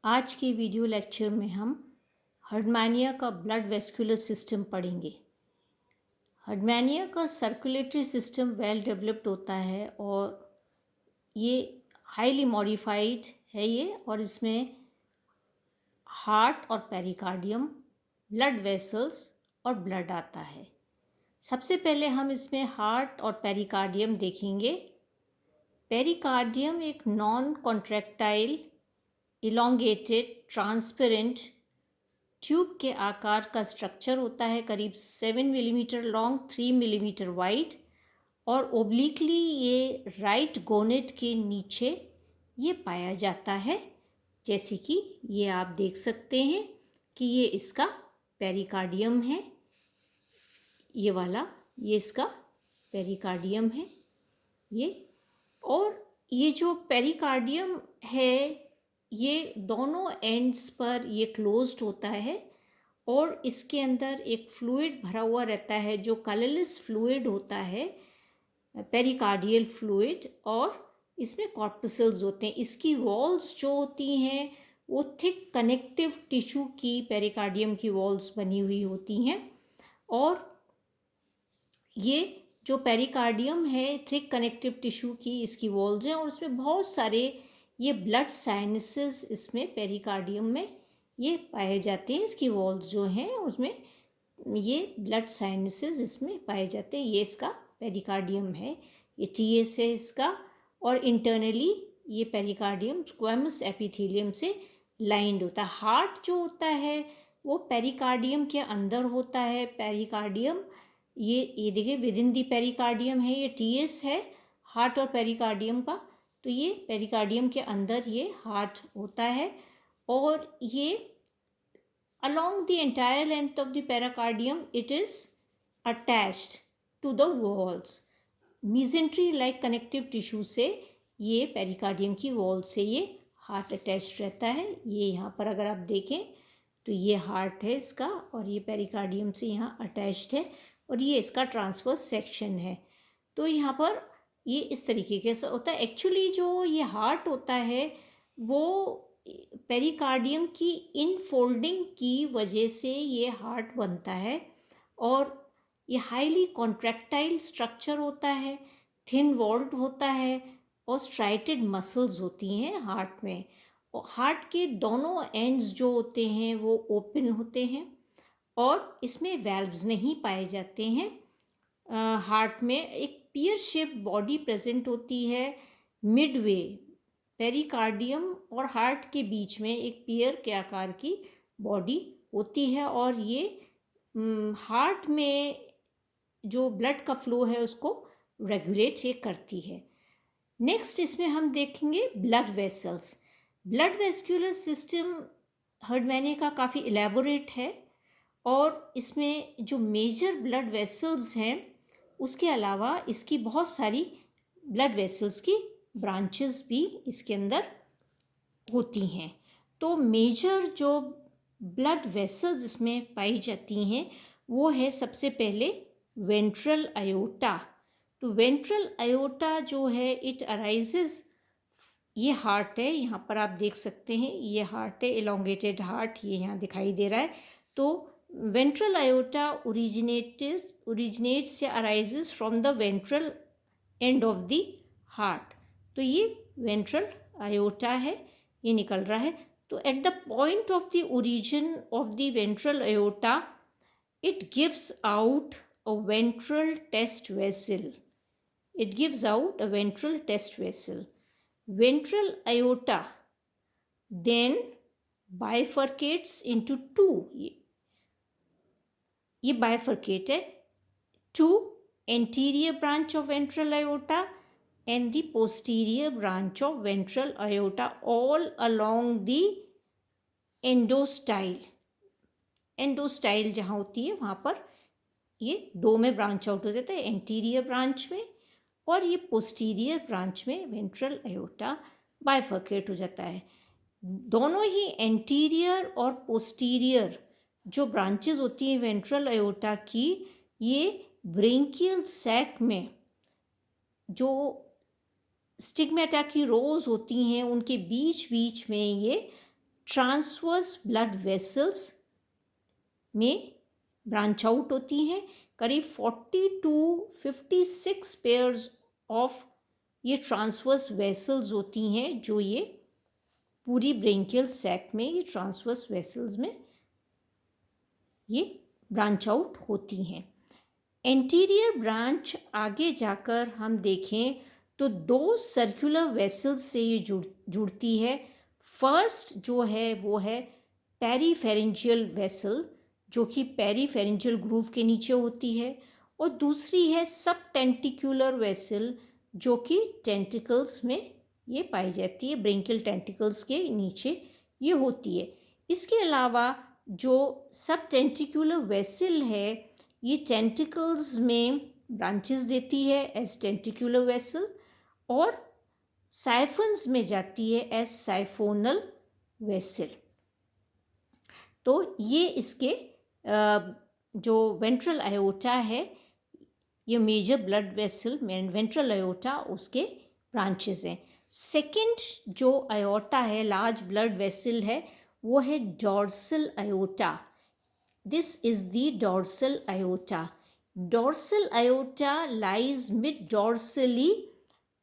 आज के video lecture में हम हर्टमैनिया का ब्लड वेस्कुलर सिस्टम पढ़ेंगे। हर्टमैनिया का सर्कुलेटरी सिस्टम वेल डेवलप्ड होता है और ये हाईली मॉडिफाइड है ये, और इसमें हार्ट और पेरिकार्डियम, ब्लड वेसल्स और ब्लड आता है। सबसे पहले हम इसमें हार्ट और पेरिकार्डियम देखेंगे। पेरिकार्डियम एक non contractile, elongated, transparent tube के आकार का स्ट्रक्चर होता है, करीब 7 मिलीमीटर लॉन्ग, 3 मिलीमीटर वाइड, और ओब्लिकली ये राइट गोनेट के नीचे ये पाया जाता है। जैसे कि ये आप देख सकते हैं कि ये इसका पेरिकार्डियम है, ये वाला, ये इसका पेरिकार्डियम है ये। और ये जो पेरिकार्डियम है ये दोनों एंड्स पर ये क्लोज्ड होता है और इसके अंदर एक फ्लूइड भरा हुआ रहता है जो कलरलेस फ्लूइड होता है, पेरिकार्डियल फ्लूइड, और इसमें कॉर्पसेल्स होते हैं। इसकी वॉल्स जो होती हैं वो थिक कनेक्टिव टिश्यू की, पेरिकार्डियम की वॉल्स बनी हुई होती हैं। और ये जो पेरिकार्डियम है थिक कनेक्टिव टिश्यू की इसकी वॉल्स हैं, और उसमें बहुत सारे ये ब्लड साइनसेस इसमें पेरिकार्डियम में ये पाए जाते हैं। इसकी वॉल्स जो हैं उसमें ये ब्लड साइनसेस इसमें पाए जाते हैं। ये इसका पेरिकार्डियम है, ये टीएस है इसका, और इंटरनली ये पेरिकार्डियम स्क्वैमस एपिथेलियम से लाइंड होता है। हार्ट जो होता है वो पेरिकार्डियम के अंदर होता है। पेरिकार्डियम ये देखिए विद इन दी पेरिकार्डियम है, ये टीएस है हार्ट और पेरिकार्डियम का। तो ये पेरिकार्डियम के अंदर ये हार्ट होता है, और ये along the entire length of the pericardium it is attached to the walls। mesentery like connective tissue से ये पेरिकार्डियम की वॉल से ये हार्ट अटैच्ड रहता है। ये यहाँ पर अगर आप देखें तो ये हार्ट है इसका, और ये पेरिकार्डियम से यहाँ अटैच्ड है, और ये इसका ट्रांसवर्स सेक्शन है। तो यहाँ पर ये इस तरीके से होता है। एक्चुअली जो ये हार्ट होता है वो पेरिकार्डियम की इनफोल्डिंग की वजह से ये हार्ट बनता है, और ये हाईली कॉन्ट्रैक्टाइल स्ट्रक्चर होता है, थिन वॉल्ड होता है, और स्ट्राइटेड मसल्स होती हैं हार्ट में। और हार्ट के दोनों एंड्स जो होते हैं वो ओपन होते हैं, और इसमें वैल्व्स नहीं पाए जाते हैं। हार्ट में एक पियर शेप बॉडी प्रेजेंट होती है मिडवे, पेरिकार्डियम और हार्ट के बीच में एक पियर के आकार की बॉडी होती है, और ये हार्ट में जो ब्लड का फ्लो है उसको रेगुलेट ये करती है। नेक्स्ट इसमें हम देखेंगे blood vessels. Blood vascular system हर्टमैनिया का काफ़ी इलेबोरेट है, और इसमें जो मेजर ब्लड वेसल्स हैं उसके अलावा इसकी बहुत सारी ब्लड वेसल्स की ब्रांचेस भी इसके अंदर होती हैं। तो मेजर जो ब्लड वेसल्स इसमें पाई जाती हैं वो है सबसे पहले वेंट्रल अयोटा। तो वेंट्रल अयोटा जो है इट अराइजेस, ये हार्ट है, यहाँ पर आप देख सकते हैं ये हार्ट है, एलोंगेटेड हार्ट ये यहाँ दिखाई दे रहा है। तो वेंट्रल अयोटा ओरिजिनेट्स या arises from the ventral end of the heart. तो ये वेंट्रल अयोटा है, ये निकल रहा है। तो at the point of the origin of the ventral aorta it gives out a ventral test vessel. It gives out a ventral test vessel. Ventral aorta then bifurcates into two. ये bifurcate है, two anterior branch of ventral aorta and the posterior branch of ventral aorta all along the endostyle। Endostyle जहाँ होती है वहाँ पर ये दो में ब्रांच आउट हो जाता है, एंटीरियर ब्रांच में और ये पोस्टीरियर ब्रांच में वेंट्रल अयोटा बाइफर्केट हो जाता है। दोनों ही एंटीरियर और पोस्टीरियर जो ब्रांचेस होती हैं वेंट्रल अयोटा की, ये ब्रेंकियल सैक में जो स्टिग्मेटा की रोज होती हैं उनके बीच बीच में ये ट्रांसवर्स ब्लड वेसल्स में ब्रांच आउट होती हैं। करीब 40 to 56 पेयर्स ऑफ ये ट्रांसवर्स वेसल्स होती हैं जो ये पूरी ब्रेंकियल सैक में ये ट्रांसवर्स वेसल्स में ये ब्रांच आउट होती हैं। एंटीरियर ब्रांच आगे जाकर हम देखें तो दो सर्कुलर वेसल्स से ये जुड़ती है। फर्स्ट जो है वो है पेरीफेरेंजियल वेसल जो कि पेरीफेरेंजियल ग्रूव के नीचे होती है, और दूसरी है सब टेंटिकुलर वेसल जो कि टेंटिकल्स में ये पाई जाती है, ब्रेंकियल टेंटिकल्स के नीचे ये होती है। इसके अलावा जो सब टेंटिकुलर वेसल है ये टेंटिकल्स में ब्रांचेस देती है एज टेंटिकुलर वेसल, और साइफन्स में जाती है एज साइफोनल वेसल। तो ये इसके जो वेंट्रल आयोटा है ये major blood vessel ventral aorta उसके ब्रांचेस हैं। सेकंड जो आयोटा है लार्ज ब्लड वेसल है वो है dorsal aorta. This is the dorsal aorta. Dorsal aorta lies mid-dorsally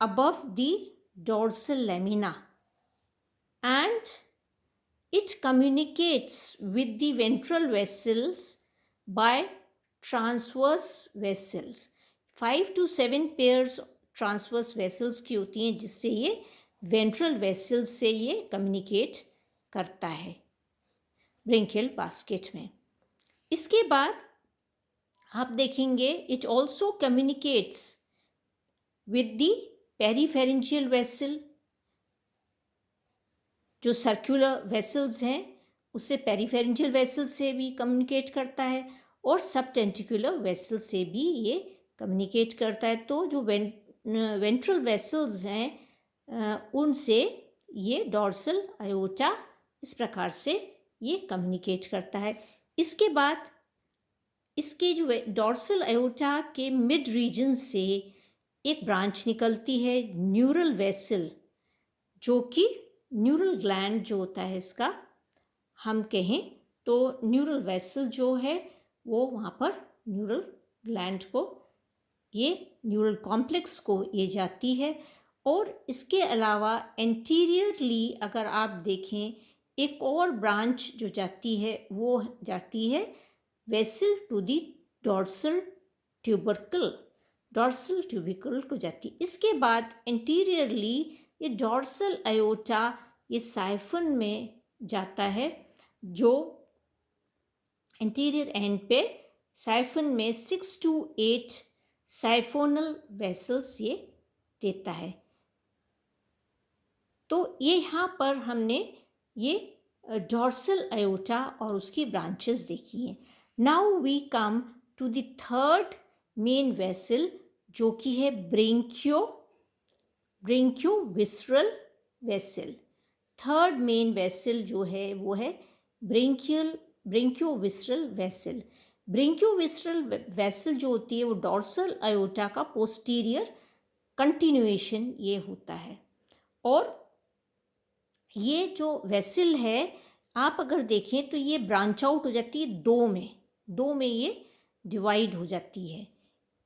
above the dorsal lamina and it communicates with the ventral vessels by transverse vessels. 5 to 7 pairs transverse vessels की होती हैं जिससे ये ventral vessels से ये communicate करता है branchial basket में। इसके बाद आप देखेंगे it also communicates with the peripharyngeal vessel. जो सर्कुलर वेसल्स हैं उससे पेरीफेरेंजियल वेसल से भी कम्युनिकेट करता है और सब टेंटिकुलर वेसल से भी ये कम्युनिकेट करता है। तो जो वेंट्रल वेसल्स हैं उनसे ये डॉर्सल आयोटा इस प्रकार से ये कम्युनिकेट करता है। इसके बाद इसके जो डॉर्सल आयोटा के मिड रीजन से एक ब्रांच निकलती है न्यूरल वेसल, जो कि न्यूरल ग्लैंड जो होता है इसका हम कहें तो न्यूरल वेसल जो है वो वहाँ पर न्यूरल ग्लैंड को ये न्यूरल कॉम्प्लेक्स को ये जाती है। और इसके अलावा एंटीरियरली अगर आप देखें एक और ब्रांच जो जाती है वो जाती है वेसल टू दी डॉर्सल ट्यूबिकल को जाती है। इसके बाद एंटीरियरली ये डॉर्सल आयोटा ये साइफन में जाता है, जो एंटीरियर एंड पे साइफन में 6 to 8 साइफोनल वेसल्स ये देता है। तो ये यहाँ पर हमने ये डॉर्सल आयोटा और उसकी ब्रांचेस देखी हैं। Now we come to the third main vessel जो कि है branchiovisceral vessel. Third main vessel जो है वो है ब्रेंकियोविसरल वेसल। ब्रेंकियोविसरल वेसल जो होती है वो डॉर्सल आयोटा का पोस्टीरियर कंटिन्यूएशन ये होता है। और ये जो वेसल है आप अगर देखें तो ये ब्रांच आउट हो जाती है दो में ये डिवाइड हो जाती है।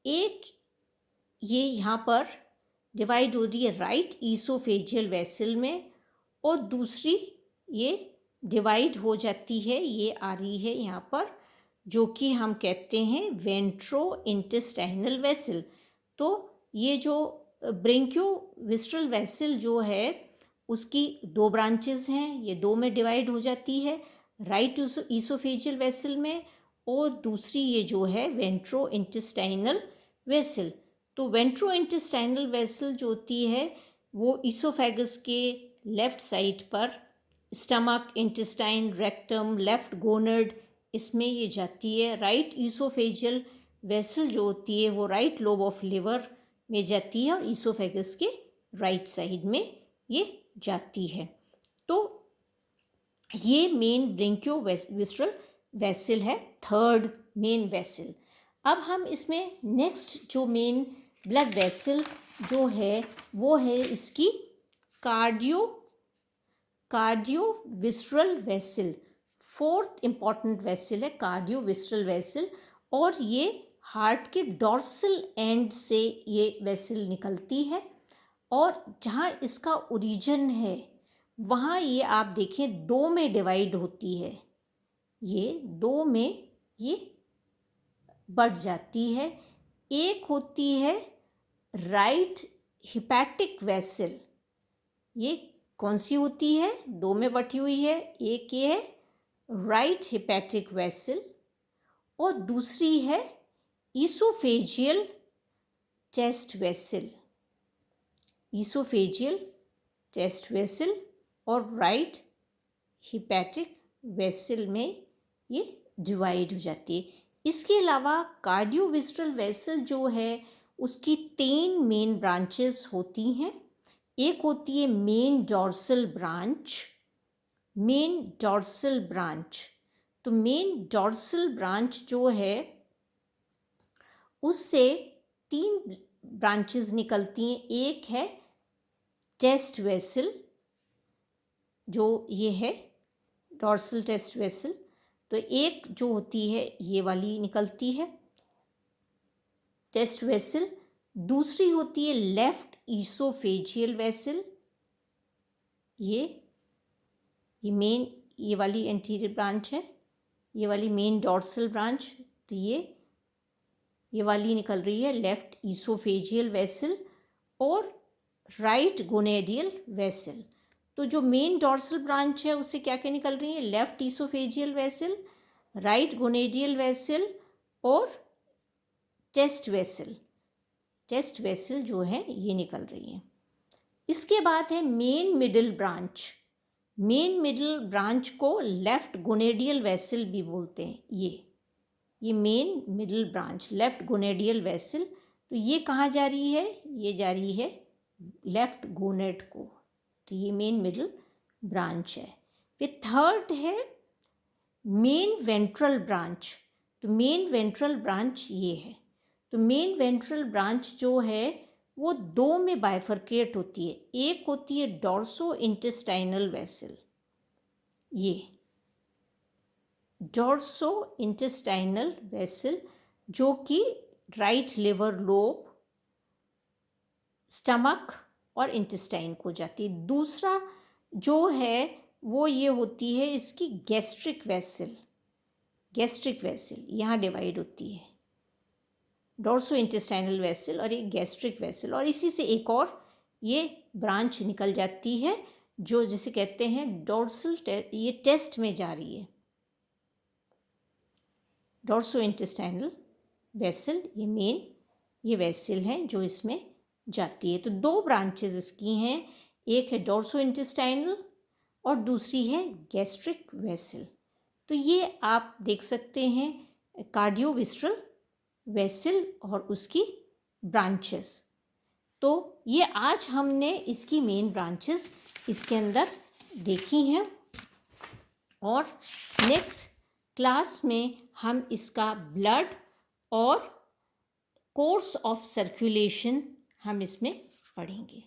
एक ये यहाँ पर डिवाइड हो रही है राइट ईसोफेजियल वेसल में, और दूसरी ये डिवाइड हो जाती है ये आ रही है यहाँ पर जो कि हम कहते हैं वेंट्रो इंटेस्टाइनल वेसल। तो ये जो ब्रेंकियोविसरल वेसल जो है उसकी दो ब्रांचेस हैं, ये दो में डिवाइड हो जाती है, राइट ईसोफेजियल वेसल में और दूसरी ये जो है वेंट्रो इंटेस्टाइनल वेसल। तो वेंट्रो इंटेस्टाइनल वेसल जो होती है वो ईसोफेगस के लेफ्ट साइड पर स्टमक, इंटेस्टाइन, रेक्टम, लेफ्ट गोनड इसमें ये जाती है। राइट ईसोफेजियल वेसल जो होती है वो राइट लोब ऑफ लिवर में जाती है और ईसोफेगस के राइट साइड में ये जाती है। तो ये मेन ब्रेंकियोविसरल वेसल है, थर्ड मेन वेसल। अब हम इसमें नेक्स्ट जो मेन ब्लड वेसल जो है वो है इसकी कार्डियोविस्ट्रल वेसल, फोर्थ इंपॉर्टेंट वेसल है कार्डियोविस्ट्रल वेसल, और ये हार्ट के डॉर्सल एंड से ये वेसल निकलती है, और जहाँ इसका ओरिजिन है वहाँ ये आप देखें दो में डिवाइड होती है, ये दो में ये बढ़ जाती है। एक होती है राइट हिपैटिक वेसल, ये कौन सी होती है, दो में बटी हुई है, एक ये है राइट हिपैटिक वेसल और दूसरी है oesophageal chest vessel, oesophageal chest vessel और राइट हिपैटिक वेसल में ये डिवाइड हो जाती है। इसके अलावा कार्डियोविस्ट्रल वेसल जो है उसकी 3 मेन ब्रांचेस होती हैं। एक होती है main dorsal branch, main dorsal branch, तो मेन डॉर्सल ब्रांच जो है उससे 3 ब्रांचेस निकलती हैं। एक है टेस्ट वेसल, जो ये है डॉर्सल टेस्ट वेसल, तो एक जो होती है ये वाली निकलती है टेस्ट वेसल, दूसरी होती है लेफ्ट ईसोफेजियल वेसल, ये मेन, ये वाली एंटीरियर ब्रांच है, ये वाली मेन डॉर्सल ब्रांच, तो ये वाली निकल रही है लेफ्ट ईसोफेजियल वेसल और राइट गोनेडियल वेसल। तो जो मेन डॉर्सल ब्रांच है उससे क्या क्या निकल रही है, left oesophageal vessel, right gonadal vessel और टेस्ट वेसल, टेस्ट वेसल जो है ये निकल रही है। इसके बाद है main middle branch, main middle branch को लेफ्ट गोनेडियल वेसल भी बोलते हैं। ये main middle branch left gonadal vessel, तो ये कहाँ जा रही है, ये जा रही है लेफ्ट गोनेड को, तो ये मेन मिडिल ब्रांच है। फिर थर्ड है मेन वेंट्रल ब्रांच, तो मेन वेंट्रल ब्रांच ये है, तो मेन वेंट्रल ब्रांच जो है वो दो में बाइफरकेट होती है। एक होती है डॉर्सो इंटेस्टाइनल वेसल, ये डॉर्सो इंटेस्टाइनल वेसल जो कि राइट लिवर लोब, स्टमक और इंटेस्टाइन को जाती है। दूसरा जो है वो ये होती है इसकी गैस्ट्रिक वेसल, गैस्ट्रिक वेसल यहाँ डिवाइड होती है डॉर्सो इंटेस्टाइनल वेसल और एक गैस्ट्रिक वेसल, और इसी से एक और ये ब्रांच निकल जाती है जो जिसे कहते हैं डॉर्सल, ये टेस्ट में जा रही है डॉर्सो इंटेस्टाइनल वेसल, ये मेन ये वेसल है जो इसमें जाती है। तो दो ब्रांचेस इसकी हैं, एक है डॉर्सो इंटेस्टाइनल और दूसरी है गैस्ट्रिक वेसल। तो ये आप देख सकते हैं कार्डियोविस्ट्रल वेसल और उसकी ब्रांचेस। तो ये आज हमने इसकी मेन ब्रांचेस इसके अंदर देखी हैं, और नेक्स्ट क्लास में हम इसका ब्लड और कोर्स ऑफ सर्कुलेशन हम इसमें पढ़ेंगे।